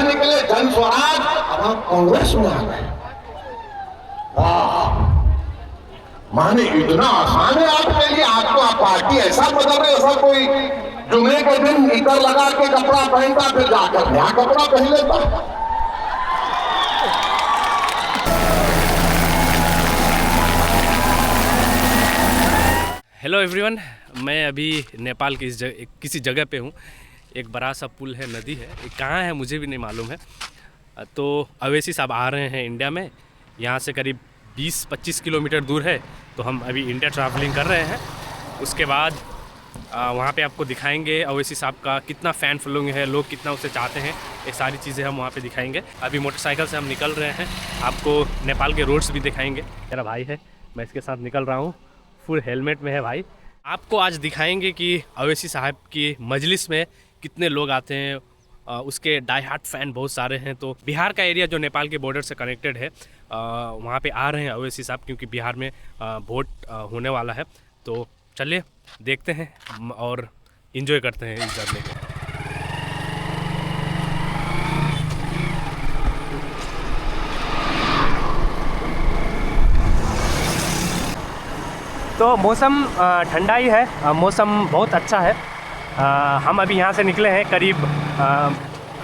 निकले जन स्वराज, अब हम कांग्रेस में आ गए। माने इतना आसान है आपके लिए? आपको आप पार्टी ऐसा बदल रहे, ऐसा कोई जुमे के दिन इतर लगा के कपड़ा पहनता फिर जाकर नया कपड़ा पहन लेता। हेलो एवरीवन, मैं अभी नेपाल की किसी जगह पे हूँ। एक बड़ा सा पुल है, नदी है, ये कहाँ है मुझे भी नहीं मालूम है। तो अवैसी साहब आ रहे हैं इंडिया में, यहाँ से करीब 20-25 किलोमीटर दूर है। तो हम अभी इंडिया ट्रैवलिंग कर रहे हैं। उसके बाद वहाँ पे आपको दिखाएंगे अवैसी साहब का कितना फ़ैन फॉलोइंग है, लोग कितना उसे चाहते हैं, ये सारी चीज़ें हम वहाँ पे दिखाएंगे। अभी मोटरसाइकिल से हम निकल रहे हैं, आपको नेपाल के रोड्स भी दिखाएंगे। मेरा भाई है, मैं इसके साथ निकल रहा हूँ, फुल हेलमेट में है भाई। आपको आज दिखाएंगे कि अवैसी साहब की मजलिस में कितने लोग आते हैं। उसके डाई हार्ट फ़ैन बहुत सारे हैं। तो बिहार का एरिया जो नेपाल के बॉर्डर से कनेक्टेड है, वहाँ पे आ रहे हैं अवैसी साहब, क्योंकि बिहार में वोट होने वाला है। तो चलिए देखते हैं और इन्जॉय करते हैं इस जर्नी को। तो मौसम ठंडा ही है, मौसम बहुत अच्छा है। हम अभी यहाँ से निकले हैं, करीब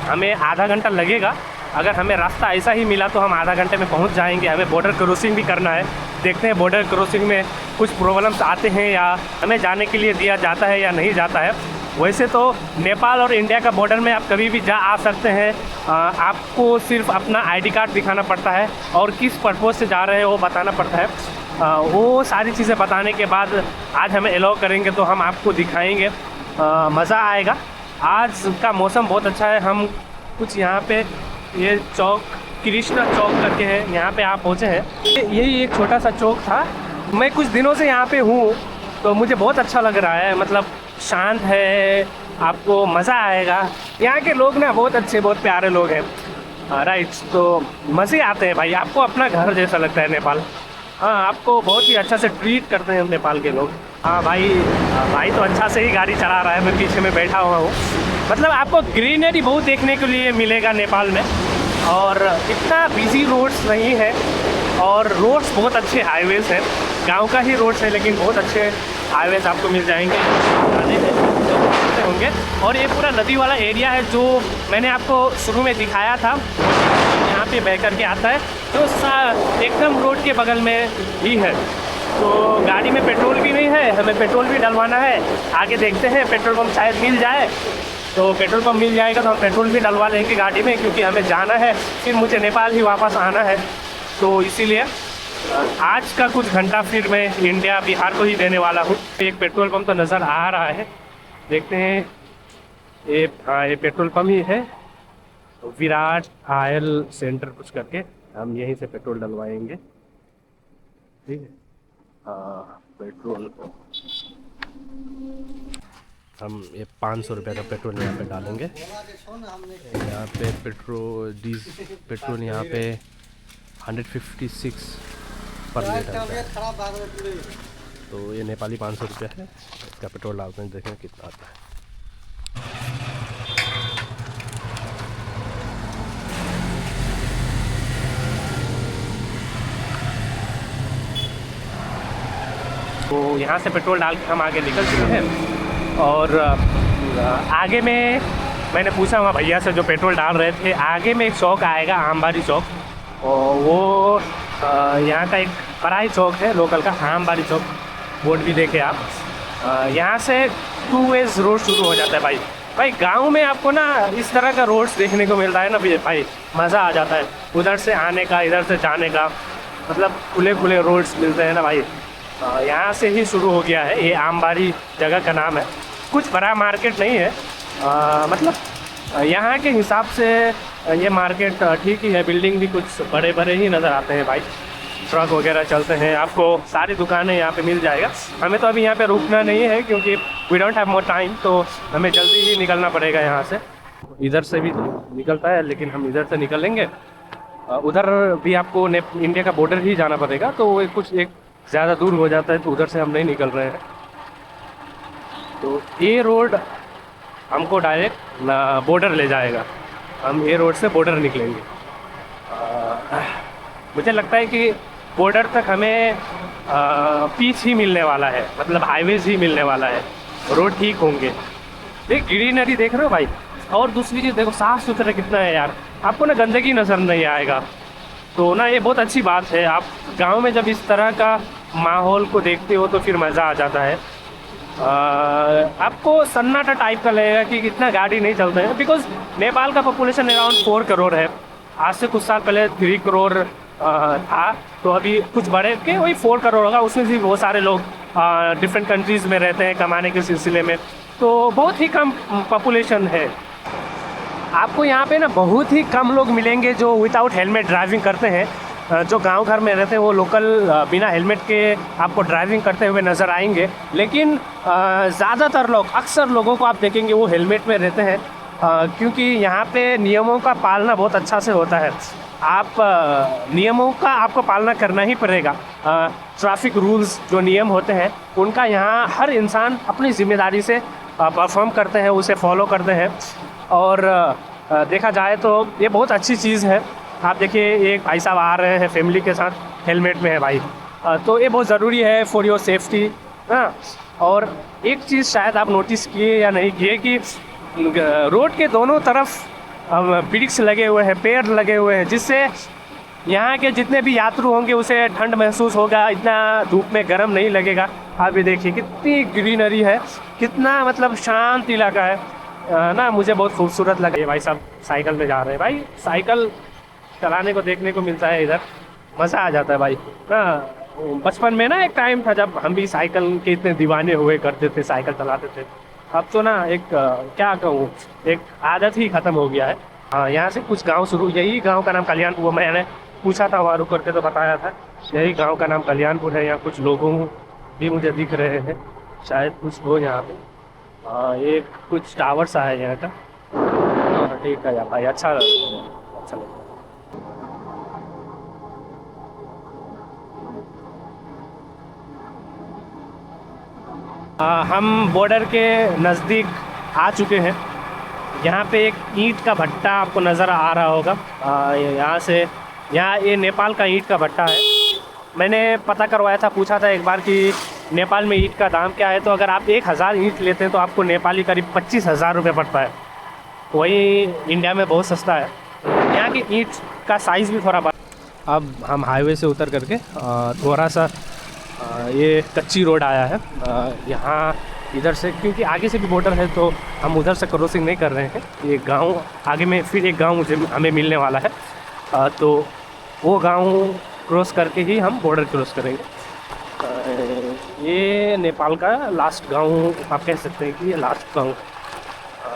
हमें आधा घंटा लगेगा। अगर हमें रास्ता ऐसा ही मिला तो हम आधा घंटे में पहुँच जाएंगे। हमें बॉर्डर क्रॉसिंग भी करना है, देखते हैं बॉर्डर क्रॉसिंग में कुछ प्रॉब्लम्स आते हैं या हमें जाने के लिए दिया जाता है या नहीं जाता है। वैसे तो नेपाल और इंडिया का बॉर्डर में आप कभी भी जा आ सकते हैं। आपको सिर्फ अपना आईडी कार्ड दिखाना पड़ता है और किस पर्पज़ से जा रहे हैं वो बताना पड़ता है। वो सारी चीज़ें बताने के बाद आज हमें अलाउ करेंगे तो हम आपको दिखाएंगे, मज़ा आएगा। आज का मौसम बहुत अच्छा है। हम कुछ यहाँ पे ये चौक कृष्णा चौक करके है, यहाँ पे आप पहुँचे हैं। यही एक छोटा सा चौक था। मैं कुछ दिनों से यहाँ पे हूँ तो मुझे बहुत अच्छा लग रहा है, मतलब शांत है, आपको मज़ा आएगा। यहाँ के लोग ना बहुत अच्छे, बहुत प्यारे लोग हैं। राइट, तो मज़े आते हैं भाई, आपको अपना घर जैसा लगता है नेपाल। हाँ, आपको बहुत ही अच्छा से ट्रीट करते हैं नेपाल के लोग। हाँ भाई, भाई तो अच्छा से ही गाड़ी चला रहा है, मैं पीछे में बैठा हुआ हूँ। मतलब आपको ग्रीनरी बहुत देखने के लिए मिलेगा नेपाल में, और इतना बिजी रोड्स नहीं है, और रोड्स बहुत अच्छे हाईवेज़ हैं। गांव का ही रोड्स है लेकिन बहुत अच्छे हाईवेज़ आपको मिल जाएंगे, जाने होंगे। और ये पूरा नदी वाला एरिया है जो मैंने आपको शुरू में दिखाया था, यहाँ पे बह करके आता है, तो एकदम रोड के बगल में ही है। तो गाड़ी में पेट्रोल भी नहीं है, हमें पेट्रोल भी डलवाना है। आगे देखते हैं, पेट्रोल पंप शायद मिल जाए, तो पेट्रोल पंप मिल जाएगा तो हम पेट्रोल भी डलवा लेंगे गाड़ी में, क्योंकि हमें जाना है, फिर मुझे नेपाल ही वापस आना है। तो इसीलिए आज का कुछ घंटा फिर मैं इंडिया बिहार को ही देने वाला हूँ। एक पेट्रोल पंप तो नज़र आ रहा है, देखते हैं। ये हाँ, ये पेट्रोल पंप ही है, विराट ऑयल सेंटर कुछ करके। हम यहीं से पेट्रोल डलवाएंगे, ठीक है। हाँ, पेट्रोल हम ये 500 रुपये का पेट्रोल यहाँ पे डालेंगे। यहाँ पे पेट्रोल यहाँ पे 156 पर लीटर है। तो ये नेपाली 500 रुपये है, इसका पेट्रोल डालते हैं, देखें कितना आता है। तो यहाँ से पेट्रोल डाल के हम आगे निकल चुके हैं। और आगे में मैंने पूछा वहाँ भैया से जो पेट्रोल डाल रहे थे, आगे में एक चौक आएगा, आमबाड़ी चौक, और वो यहाँ का एक बड़ा ही चौक है लोकल का, आमबाड़ी चौक। बोर्ड भी देखे आप। यहाँ से 2 वेज रोड शुरू हो जाता है भाई। गांव में आपको ना इस तरह का रोड्स देखने को मिलता है ना भाई, मज़ा आ जाता है। उधर से आने का, इधर से जाने का, मतलब खुले खुले रोड्स मिलते हैं ना भाई। यहाँ से ही शुरू हो गया है, ये आमबाड़ी जगह का नाम है। कुछ बड़ा मार्केट नहीं है, मतलब यहाँ के हिसाब से ये मार्केट ठीक ही है। बिल्डिंग भी कुछ बड़े बड़े ही नज़र आते हैं भाई, ट्रक वगैरह चलते हैं, आपको सारी दुकानें यहाँ पे मिल जाएगा। हमें तो अभी यहाँ पे रुकना नहीं है क्योंकि we don't have more time, तो हमें जल्दी ही निकलना पड़ेगा यहाँ से। इधर से भी निकलता है लेकिन हम इधर से निकलेंगे। उधर भी आपको इंडिया का बॉर्डर ही जाना पड़ेगा, तो वो कुछ एक ज़्यादा दूर हो जाता है, तो उधर से हम नहीं निकल रहे हैं। तो ये रोड हमको डायरेक्ट बॉर्डर ले जाएगा। हम ये रोड से बॉर्डर निकलेंगे। मुझे लगता है कि बॉर्डर तक हमें पीस ही मिलने वाला है, मतलब हाईवेज ही मिलने वाला है, रोड ठीक होंगे। देख ग्रीनरी देख रहे हो भाई, और दूसरी चीज़ देखो साफ़ सुथरा कितना है यार, आपको ना गंदगी नज़र नहीं आएगा। तो ना ये बहुत अच्छी बात है। आप गांव में जब इस तरह का माहौल को देखते हो तो फिर मज़ा आ जाता है। आपको सन्नाटा टाइप का लगेगा कि इतना गाड़ी नहीं चलते हैं, बिकॉज नेपाल का पॉपुलेशन अराउंड 4 करोड़ है। आज से कुछ साल पहले 3 करोड़ था, तो अभी कुछ बढ़े के वही 4 करोड़ होगा। उसमें भी बहुत सारे लोग डिफरेंट कंट्रीज़ में रहते हैं कमाने के सिलसिले में, तो बहुत ही कम पॉपुलेशन है। आपको यहाँ पे ना बहुत ही कम लोग मिलेंगे जो विदाउट हेलमेट ड्राइविंग करते हैं। जो गांव घर में रहते हैं वो लोकल बिना हेलमेट के आपको ड्राइविंग करते हुए नज़र आएंगे, लेकिन ज़्यादातर लोग, अक्सर लोगों को आप देखेंगे वो हेलमेट में रहते हैं, क्योंकि यहाँ पे नियमों का पालना बहुत अच्छा से होता है। आप नियमों का आपको पालना करना ही पड़ेगा। ट्रैफिक रूल्स जो नियम होते हैं उनका यहाँ हर इंसान अपनी ज़िम्मेदारी से परफॉर्म करते हैं, उसे फॉलो करते हैं। और देखा जाए तो ये बहुत अच्छी चीज़ है। आप देखिए एक भाई साहब आ रहे हैं फैमिली के साथ, हेलमेट में है भाई, तो ये बहुत ज़रूरी है फॉर योर सेफ्टी। हाँ, और एक चीज़ शायद आप नोटिस किए या नहीं किए कि रोड के दोनों तरफ वृक्ष लगे हुए हैं, पेड़ लगे हुए हैं, जिससे यहाँ के जितने भी यात्रु होंगे उसे ठंड महसूस होगा, इतना धूप में गर्म नहीं लगेगा। आप ये देखिए कितनी ग्रीनरी है, कितना मतलब शांत इलाका है ना। मुझे बहुत खूबसूरत लगा। ये भाई साहब साइकिल में जा रहे हैं। भाई साइकिल चलाने को देखने को मिलता है इधर, मज़ा आ जाता है भाई ना। बचपन में ना एक टाइम था जब हम भी साइकिल के इतने दीवाने हुए करते थे, साइकिल चलाते थे। अब तो ना एक क्या कहूँ, एक आदत ही ख़त्म हो गया है। हाँ, यहाँ से कुछ गांव शुरू, यही गांव का नाम कल्याणपुर, मैंने पूछा था वहाँ रुक करके तो बताया था यही गांव का नाम कल्याणपुर है। यहाँ कुछ लोगों भी मुझे दिख रहे हैं, शायद कुछ हो यहाँ पे। ये कुछ टावर सा है यहाँ का। ठीक है यार भाई, अच्छा लगा। हम बॉर्डर के नज़दीक आ चुके हैं। यहाँ पे एक ईंट का भट्टा आपको नज़र आ रहा होगा। यहाँ ये नेपाल का ईंट का भट्टा है। मैंने पता करवाया था, पूछा था एक बार कि नेपाल में ईंट का दाम क्या है, तो अगर आप 1000 ईंट लेते हैं तो आपको नेपाली करीब 25,000 रुपये पड़ता है। वही इंडिया में बहुत सस्ता है। यहाँ की ईंट का साइज़ भी थोड़ा बड़ा। अब हम हाईवे से उतर करके थोड़ा सा ये कच्ची रोड आया है यहाँ इधर से, क्योंकि आगे से भी बॉर्डर है तो हम उधर से क्रॉसिंग नहीं कर रहे हैं। ये गांव आगे में फिर एक गांव हमें मिलने वाला है, तो वो गांव क्रॉस करके ही हम बॉर्डर क्रॉस करेंगे। ये नेपाल का लास्ट गांव आप कह सकते हैं कि ये लास्ट गांव।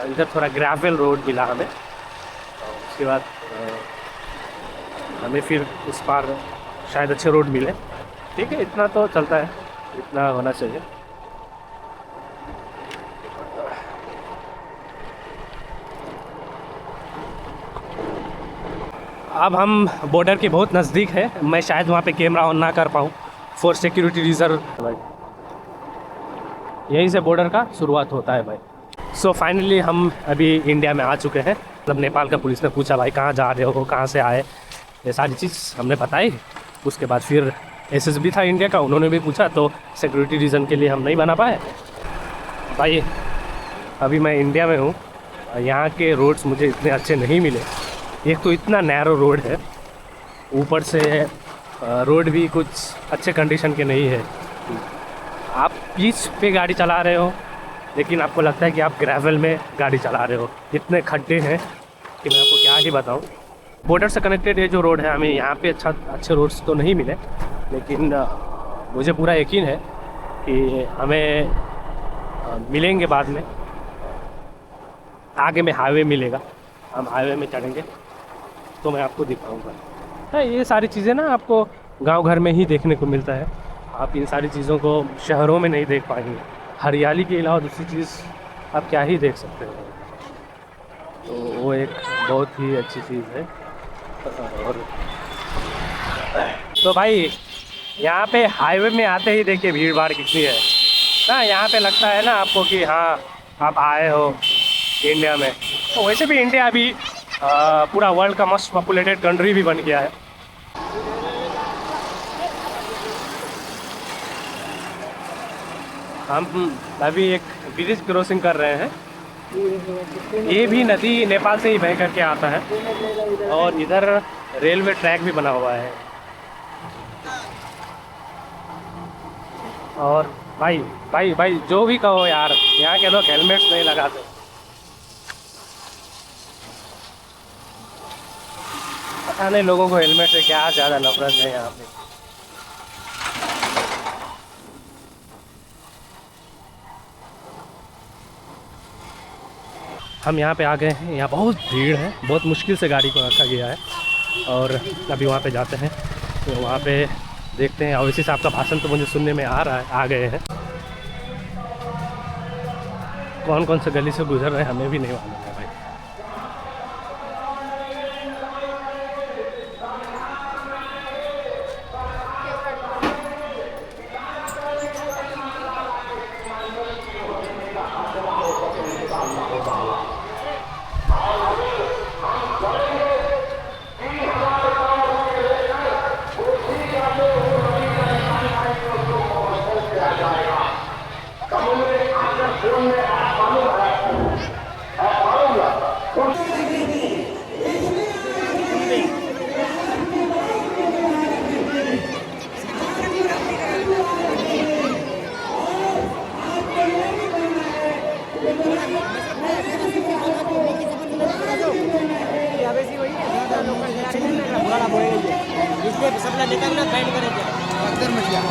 इधर थोड़ा ग्रेवल रोड मिला हमें, उसके बाद हमें फिर उस पार शायद अच्छे रोड मिले। ठीक है, इतना तो चलता है, इतना होना चाहिए। अब हम बॉर्डर के बहुत नज़दीक है। मैं शायद वहाँ पे कैमरा ऑन ना कर पाऊँ फॉर सिक्योरिटी रीज़न। यहीं से बॉर्डर का शुरुआत होता है भाई। सो फाइनली हम अभी इंडिया में आ चुके हैं। मतलब नेपाल का पुलिस ने पूछा भाई कहाँ जा रहे हो, कहाँ से आए, ये सारी चीज़ हमने बताई। उसके बाद फिर एसएसबी था इंडिया का, उन्होंने भी पूछा, तो सिक्योरिटी रीज़न के लिए हम नहीं बना पाए भाई। अभी मैं इंडिया में हूँ, यहाँ के रोड्स मुझे इतने अच्छे नहीं मिले। एक तो इतना नैरो रोड है, ऊपर से रोड भी कुछ अच्छे कंडीशन के नहीं है। आप पिच पे गाड़ी चला रहे हो लेकिन आपको लगता है कि आप ग्रेवल में गाड़ी चला रहे हो। इतने खड्डे हैं कि मैं आपको क्या ही बताऊँ। बॉर्डर से कनेक्टेड ये जो रोड है, हमें यहाँ पे अच्छे रोड्स तो नहीं मिले, लेकिन मुझे पूरा यकीन है कि हमें मिलेंगे बाद में। आगे में हाईवे मिलेगा, हम हाईवे में चढ़ेंगे तो मैं आपको दिखाऊंगा। हाँ, ये सारी चीज़ें ना आपको गांव घर में ही देखने को मिलता है। आप इन सारी चीज़ों को शहरों में नहीं देख पाएंगे। हरियाली के अलावा दूसरी चीज़ आप क्या ही देख सकते हो, तो वो एक बहुत ही अच्छी चीज़ है। और तो भाई यहाँ पे हाईवे में आते ही देखिए भीड़ भाड़ कितनी है ना। यहाँ पे लगता है ना आपको कि हाँ आप आए हो इंडिया में। तो वैसे भी इंडिया अभी पूरा वर्ल्ड का मोस्ट पॉपुलेटेड कंट्री भी बन गया है। हम अभी एक ब्रिज क्रॉसिंग कर रहे हैं। ये भी नदी नेपाल से ही बह करके आता है और इधर रेलवे ट्रैक भी बना हुआ है। और भाई भाई भाई जो भी कहो यार, यहाँ के लोग हेलमेट्स नहीं लगाते। पता नहीं लोगों को हेलमेट से क्या ज़्यादा नफरत है यहाँ पे। हम यहाँ पे आ गए हैं। यहाँ बहुत भीड़ है, बहुत मुश्किल से गाड़ी को रखा गया है और अभी वहाँ पे जाते हैं। तो वहाँ पे देखते हैं। ओवैसी साहब का भाषण तो मुझे सुनने में आ गए हैं। कौन कौन से गली से गुजर रहे हैं हमें भी नहीं मालूम है भाई। इसलिए सबला निकलना बैंड करेंगे अक्सर मछलियाँ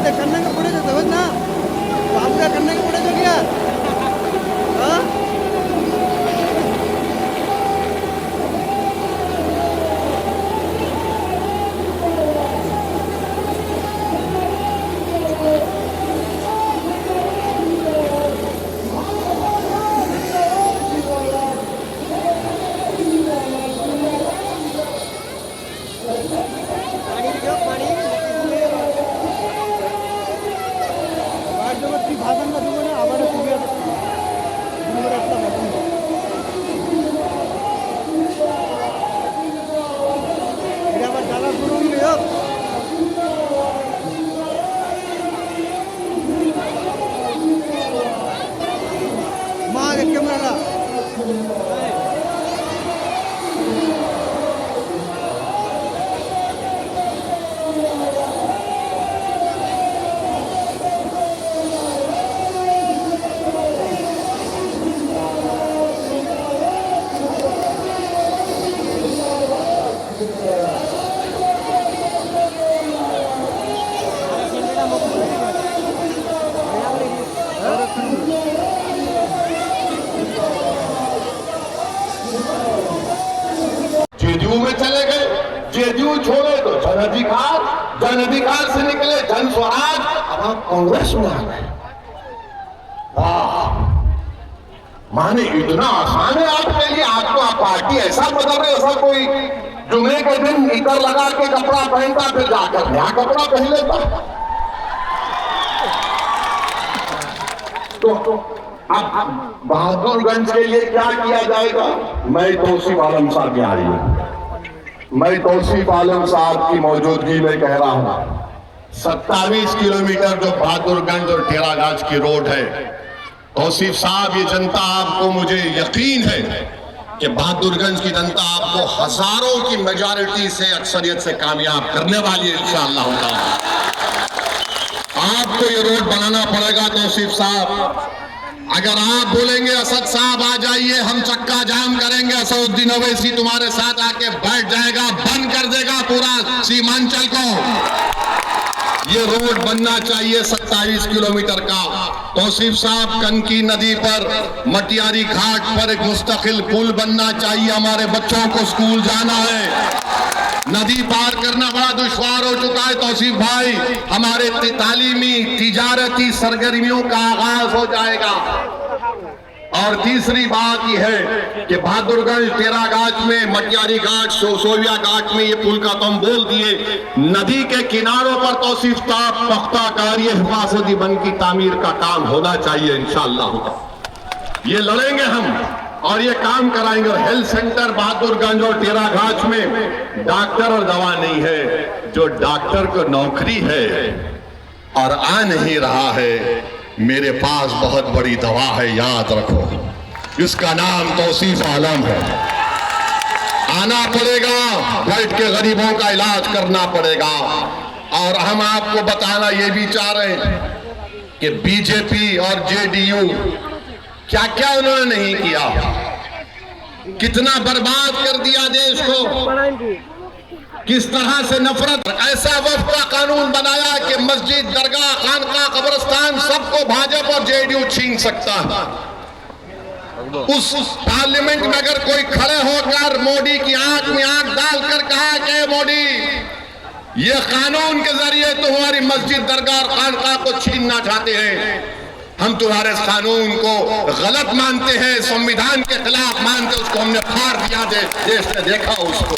करने का पड़े तो समझ ना काम का करने का पड़े तो क्या हाँ भाषण का दुकान है आवाज सुनिए नंबर अपना भाषण मेरा बात ज़्यादा शुरू नहीं हो माँ के कैमरा जेडीयू में चले गए, जेडीयू छोड़े तो जन अधिकार से निकले जन स्वराज, अब आप कांग्रेस में आ गए। वाह, माने इतना आसान है आपके लिए। आपको आप पार्टी ऐसा बदल रहे, ऐसा कोई जुमे के दिन इतर लगा के कपड़ा पहनता फिर जाकर नया कपड़ा पहन लेता। तो अब बहादुरगंज के लिए क्या किया जाएगा? मैं तौसीफ आलम साहब की आ रही हूं। मैं तौसीफ आलम साहब की मौजूदगी में कह रहा हूं, 27 किलोमीटर जो बहादुरगंज और टेरागाज की रोड है, तौसीफ साहब, ये जनता आपको, मुझे यकीन है कि बहादुरगंज की जनता आपको हजारों की मेजॉरिटी से, अक्सरियत से कामयाब करने वाली है इंशाअल्लाह ताला। आपको ये रोड बनाना पड़ेगा तौसीफ साहब। अगर आप बोलेंगे असद साहब आ जाइए, हम चक्का जाम करेंगे, असदुद्दीन ओवैसी तुम्हारे साथ आके बैठ जाएगा, बंद कर देगा पूरा सीमांचल को। ये रोड बनना चाहिए 27 किलोमीटर का। तौसीफ साहब, कनकी नदी पर मटियारी घाट पर एक मुस्तकिल पुल बनना चाहिए। हमारे बच्चों को स्कूल जाना है, नदी पार करना बड़ा दुश्वार हो चुका है। तौसीफ भाई, हमारे तालीमी तिजारती सरगर्मियों का आगाज हो जाएगा। और तीसरी बात यह है कि बहादुरगंज, टेरागाछ में, मटियारी घाट, सोविया घाट में ये पुल का तो हम बोल दिए। नदी के किनारों पर तौसीफ साहब पुख्ता कार्य हिफाजती बंद की तामीर का काम होना चाहिए इंशाअल्लाह। ये लड़ेंगे हम और ये काम कराएंगे। और हेल्थ सेंटर बहादुरगंज और टेरागाछ में डॉक्टर और दवा नहीं है, जो डॉक्टर को नौकरी है और आ नहीं रहा है, मेरे पास बहुत बड़ी दवा है, याद रखो, इसका नाम तौसीफ आलम है। आना पड़ेगा, बैठ के गरीबों का इलाज करना पड़ेगा। और हम आपको बताना ये भी चाह रहे हैं कि बीजेपी और जेडीयू क्या क्या उन्होंने नहीं किया, कितना बर्बाद कर दिया देश को, किस तरह से नफरत। ऐसा वक्फ का कानून बनाया कि मस्जिद, दरगाह, खानका, कब्रिस्तान सबको भाजपा और जेडीयू छीन सकता है। उस पार्लियामेंट में अगर कोई खड़े होकर मोदी की आंख में आंख डालकर कहा कि मोदी, ये कानून के जरिए तुम्हारी मस्जिद, दरगाह और खानका को छीनना चाहते हैं, हम तुम्हारे कानून को गलत मानते हैं, संविधान के खिलाफ मानते, उसको हमने फाड़ दिया। देश ने देखा उसको।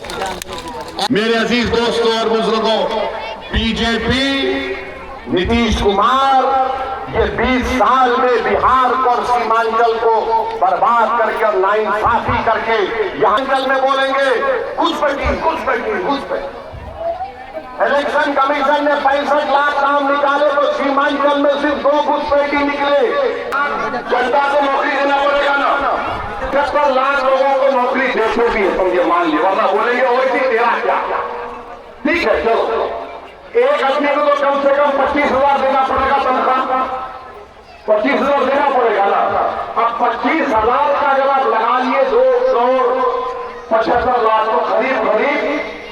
मेरे अजीज दोस्तों और बुजुर्गों, बीजेपी, नीतीश कुमार ये 20 साल में बिहार को और सीमांचल को बर्बाद करके और नाइंसाफी करके यहाँ में बोलेंगे घुसपैठी। इलेक्शन कमीशन ने 65 लाख नाम निकाले तो सीमांचल में सिर्फ 2 घुसपैठी निकले। जनता को नौकरी देना पड़ेगा ना, 70 लाख लोगों को नौकरी देते भी है, समझे, मान लिया, वरना बोलेंगे वही तेरा क्या। ठीक है, चलो, एक आदमी को तो कम से कम 25,000 देना पड़ेगा तनख्वाह, 25,000 देना पड़ेगा ना। अब 25,000 का अगर आप लगा लिए 2 करोड़ 75 लाख तो करीब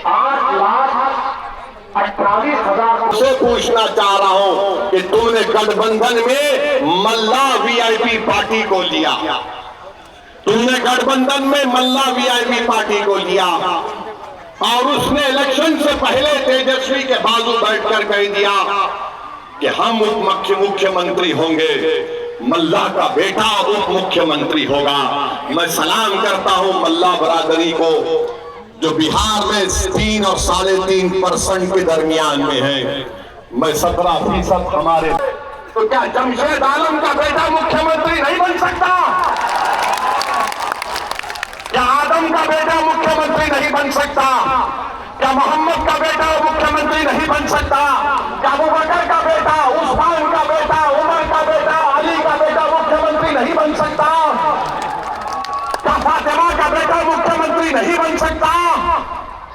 8,28,000 से पूछना चाह रहा हूं कि तुमने गठबंधन में मल्ला वीआईपी पार्टी को लिया, तुमने गठबंधन में मल्ला वीआईपी पार्टी को लिया और उसने इलेक्शन से पहले तेजस्वी के बाजू बैठकर कह दिया कि हम उप मुख्यमंत्री होंगे, मल्ला का बेटा उप मुख्यमंत्री होगा। मैं सलाम करता हूं मल्ला बरादरी को, जो बिहार में 3 और 3.5% के दरमियान में है। मैं 17% हमारे, तो क्या जमशेद आलम का बेटा मुख्यमंत्री नहीं बन सकता? क्या आदम का बेटा मुख्यमंत्री नहीं बन सकता? क्या मोहम्मद का बेटा मुख्यमंत्री नहीं बन सकता? क्या अबू बकर का बेटा, उस्मान का बेटा, उमर का बेटा, अली का बेटा मुख्यमंत्री नहीं बन सकता? क्या फातिमा का बेटा मुख्यमंत्री नहीं बन सकता?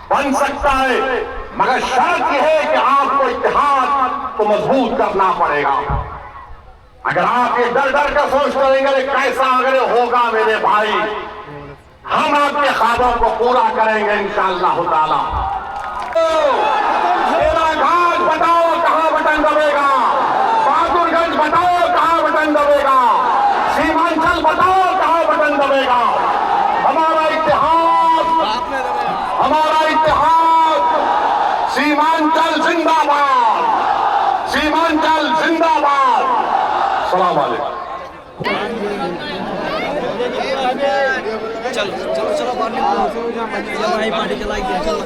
बन सकता है, मगर शर्त यह है कि आपको इत्तेहाद को मजबूत करना पड़ेगा। अगर आप ये डर डर कर सोचते रहेंगे कैसा अगर होगा मेरे भाई, हम आपके ख्वाबों को पूरा करेंगे इंशाअल्लाह ताला। घाट बताओ कहां बटन दबेगा, बहादुरगंज बताओ कहां बटन दबेगा, सीमांचल बताओ कहां बटन दबेगा। हमारा इतिहास, सीमांचल जिंदाबाद, सीमांचल जिंदाबाद। सलाम वालेकुम। चलो पार्टी चलाई चलो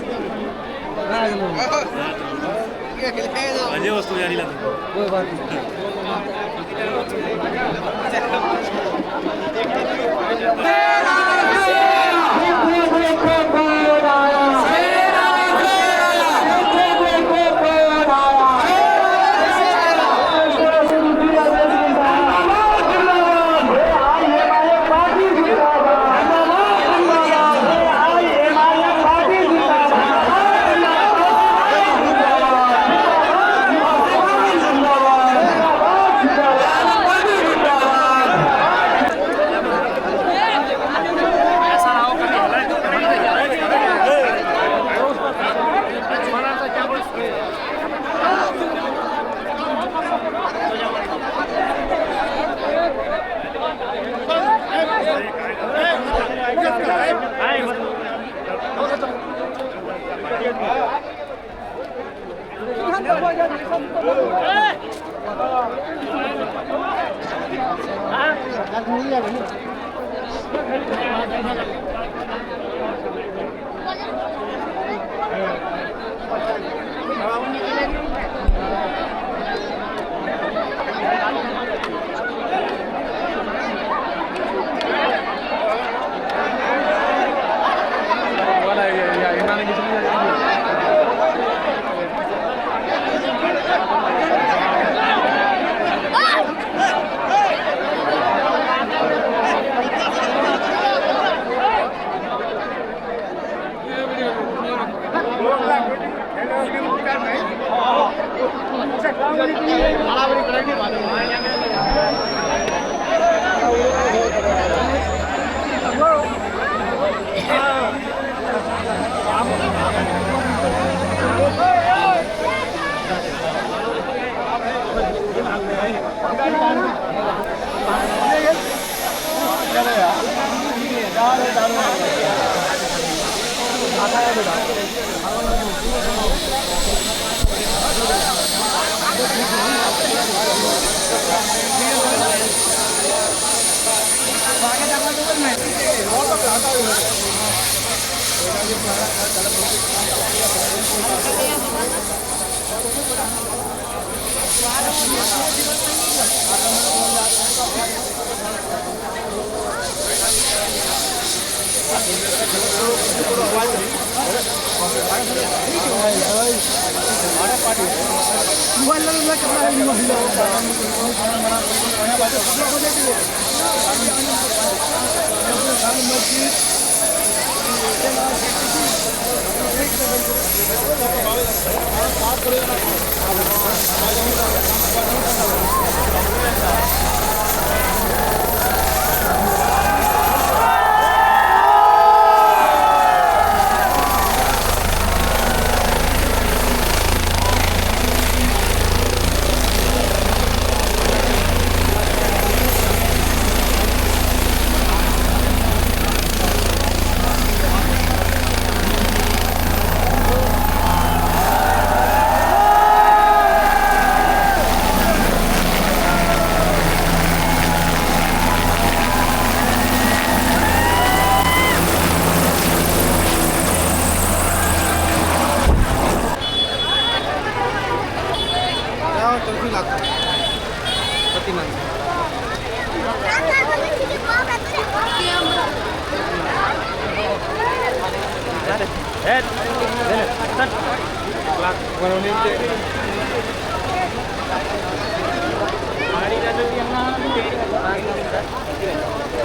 वस्तु यारी लगा कोई बात नहीं।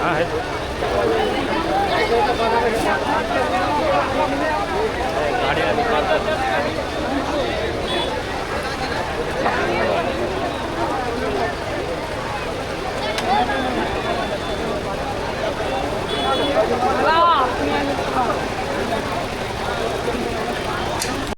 हाँ है।